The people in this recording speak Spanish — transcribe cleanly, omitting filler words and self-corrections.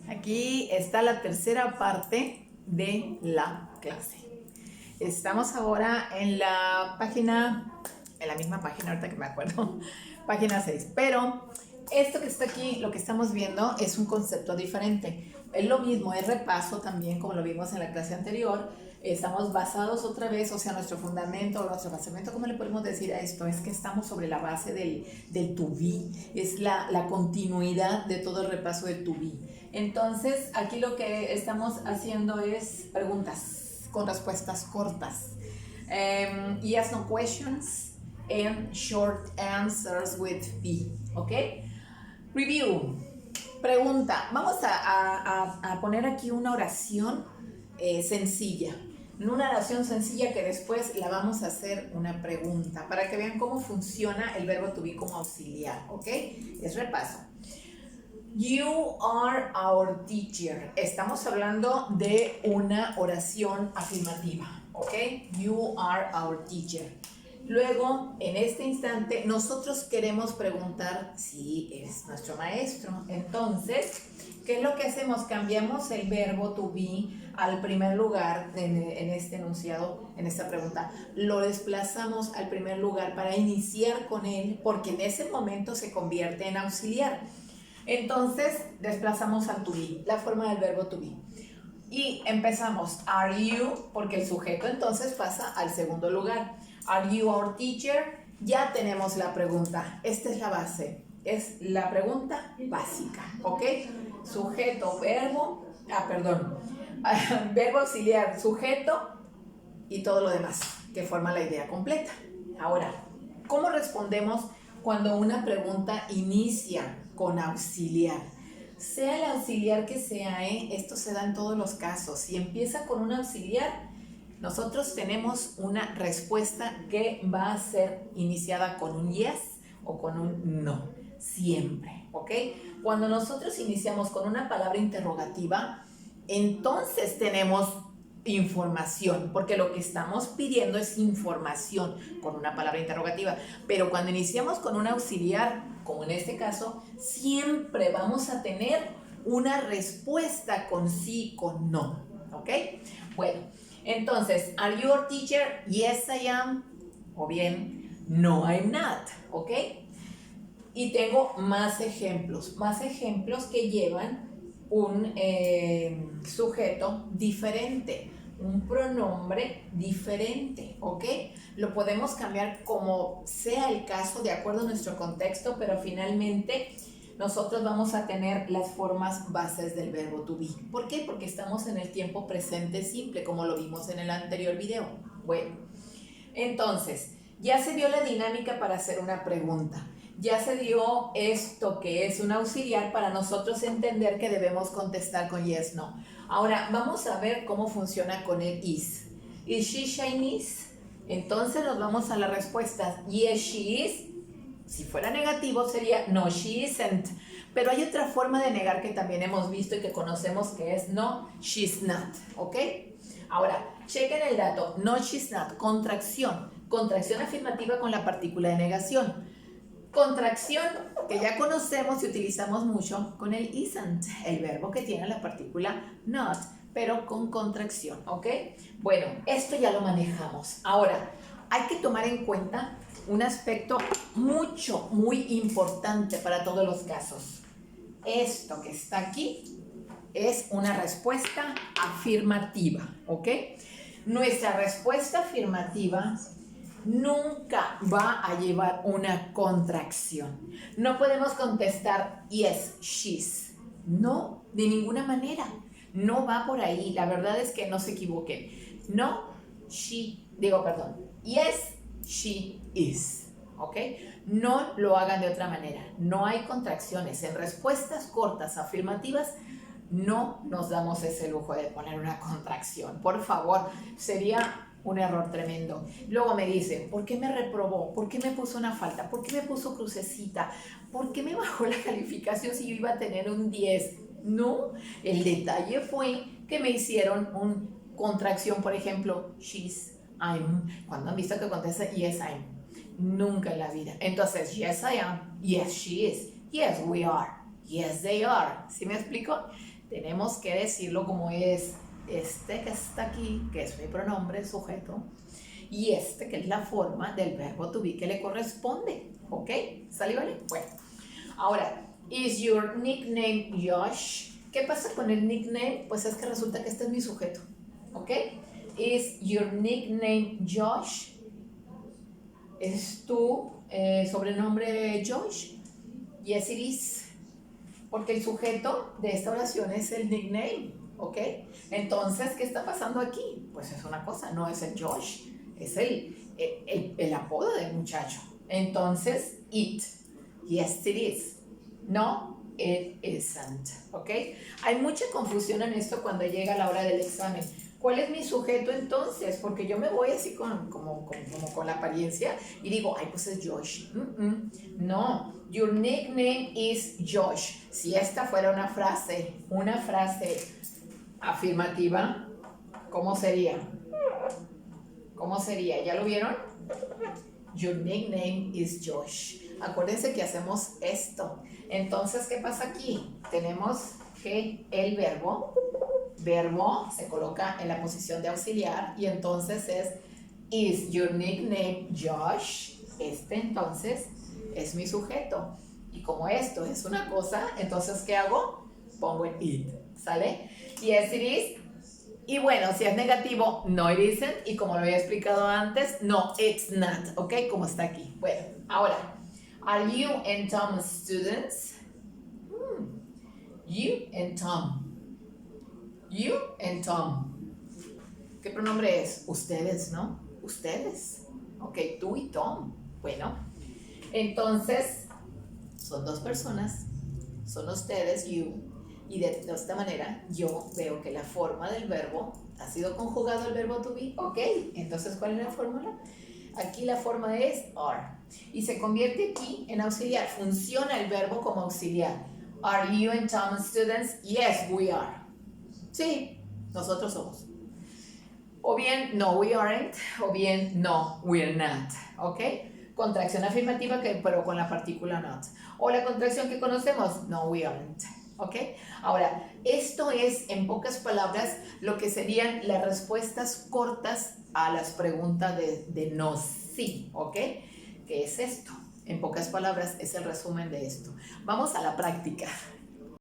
Aquí está la tercera parte de la clase. Estamos ahora en la misma página, ahorita que me acuerdo, página 6. Pero esto que está aquí, lo que estamos viendo, es un concepto diferente. Es lo mismo, es repaso también, como lo vimos en la clase anterior. Estamos basados otra vez, o sea, nuestro fundamento, nuestro basamento, ¿cómo le podemos decir a esto? Es que estamos sobre la base del to be, es la continuidad de todo el repaso del to be. Entonces, aquí lo que estamos haciendo es preguntas con respuestas cortas. Yes, no questions and short answers with be, ¿ok? Review. Pregunta. Vamos a poner aquí una oración sencilla. Una oración sencilla que después la vamos a hacer una pregunta para que vean cómo funciona el verbo to be como auxiliar, ¿ok? Es repaso. You are our teacher. Estamos hablando de una oración afirmativa, ¿ok? You are our teacher. Luego, en este instante, nosotros queremos preguntar si eres nuestro maestro. Entonces, ¿qué es lo que hacemos? Cambiamos el verbo to be al primer lugar en este enunciado, en esta pregunta. Lo desplazamos al primer lugar para iniciar con él, porque en ese momento se convierte en auxiliar. Entonces, desplazamos al to be, la forma del verbo to be. Y empezamos, are you, porque el sujeto entonces pasa al segundo lugar. Are you our teacher? Ya tenemos la pregunta. Esta es la base. Es la pregunta básica, ¿ok? Sujeto, verbo, verbo auxiliar, sujeto y todo lo demás que forma la idea completa. Ahora, ¿cómo respondemos cuando una pregunta inicia con auxiliar? Sea el auxiliar que sea, esto se da en todos los casos. Si empieza con un auxiliar, nosotros tenemos una respuesta que va a ser iniciada con un yes o con un no, siempre, ¿ok? Cuando nosotros iniciamos con una palabra interrogativa, entonces tenemos información, porque lo que estamos pidiendo es información con una palabra interrogativa. Pero cuando iniciamos con un auxiliar, como en este caso, siempre vamos a tener una respuesta con sí, con no, ¿ok? Bueno, entonces, are you our teacher? Yes, I am. O bien, no, I'm not, ¿ok? Y tengo más ejemplos que llevan un sujeto diferente, un pronombre diferente, ¿ok? Lo podemos cambiar como sea el caso, de acuerdo a nuestro contexto, pero finalmente nosotros vamos a tener las formas bases del verbo to be. ¿Por qué? Porque estamos en el tiempo presente simple, como lo vimos en el anterior video. Bueno, entonces, ya se dio la dinámica para hacer una pregunta. Ya se dio esto que es un auxiliar para nosotros entender que debemos contestar con yes, no. Ahora, vamos a ver cómo funciona con el is. ¿Is she Chinese? Entonces nos vamos a la respuesta. Yes, she is. Si fuera negativo sería no, she isn't. Pero hay otra forma de negar que también hemos visto y que conocemos, que es no, she's not, ¿ok? Ahora, chequen el dato. No, she's not. Contracción. Contracción afirmativa con la partícula de negación. Contracción que ya conocemos y utilizamos mucho con el isn't, el verbo que tiene la partícula not, pero con contracción, ¿ok? Bueno, esto ya lo manejamos. Ahora, hay que tomar en cuenta un aspecto muy importante para todos los casos. Esto que está aquí es una respuesta afirmativa, ¿ok? Nuestra respuesta afirmativa nunca va a llevar una contracción. No podemos contestar yes, she's. No, de ninguna manera. No va por ahí. La verdad es que no se equivoquen. No, yes, she is. ¿Ok? No lo hagan de otra manera. No hay contracciones. En respuestas cortas afirmativas no nos damos ese lujo de poner una contracción. Por favor, sería un error tremendo. Luego me dicen, ¿por qué me reprobó? ¿Por qué me puso una falta? ¿Por qué me puso crucecita? ¿Por qué me bajó la calificación si yo iba a tener un 10? No, el detalle fue que me hicieron una contracción, por ejemplo, she's, I'm. Cuando han visto que contesta yes, I'm. Nunca en la vida. Entonces, yes, I am. Yes, she is. Yes, we are. Yes, they are. ¿Sí me explico? tenemos que decirlo como es este que está aquí, que es mi pronombre sujeto, y este que es la forma del verbo to be que le corresponde, ¿ok? ¿Sale, vale? Bueno, ahora, is your nickname Josh? ¿Qué pasa con el nickname? Pues es que resulta que este es mi sujeto, ¿ok? Is your nickname Josh? ¿Es tu sobrenombre Josh? Yes, it is. Porque el sujeto de esta oración es el nickname, ¿ok? Entonces, ¿qué está pasando aquí? Pues es una cosa, no es el Josh, es el apodo del muchacho. Entonces, it. Yes, it is. No, it isn't, ¿ok? Hay mucha confusión en esto cuando llega la hora del examen. ¿Cuál es mi sujeto entonces? Porque yo me voy así como con la apariencia y digo, ay, pues es Josh. No, your nickname is Josh. Si esta fuera una frase afirmativa, ¿cómo sería? ¿Cómo sería? ¿Ya lo vieron? Your nickname is Josh. Acuérdense que hacemos esto. Entonces, ¿qué pasa aquí? Tenemos que el verbo se coloca en la posición de auxiliar y entonces es is your nickname Josh. Este entonces es mi sujeto. Y como esto es una cosa, entonces ¿qué hago? Pongo el it, ¿sale? Yes, it is. Y bueno, si es negativo, no, it isn't. Y como lo había explicado antes, no, it's not, ¿ok? Como está aquí. Bueno, ahora, are you and Tom students? You and Tom. You and Tom. ¿Qué pronombre es? Ustedes, ¿no? Ustedes. Ok, tú y Tom. Bueno, entonces son dos personas, son ustedes, you, y de esta manera yo veo que la forma del verbo ha sido conjugado el verbo to be. Ok, entonces ¿cuál es la fórmula? Aquí la forma es are y se convierte aquí en auxiliar. Funciona el verbo como auxiliar. Are you and Tom students? Yes, we are. Sí, nosotros somos. O bien, no, we aren't. O bien, no, we're not. ¿Ok? Contracción afirmativa, pero con la partícula not. O la contracción que conocemos, no, we aren't. ¿Ok? Ahora, esto es, en pocas palabras, lo que serían las respuestas cortas a las preguntas de no, sí. ¿Ok? ¿Qué es esto? En pocas palabras, es el resumen de esto. Vamos a la práctica.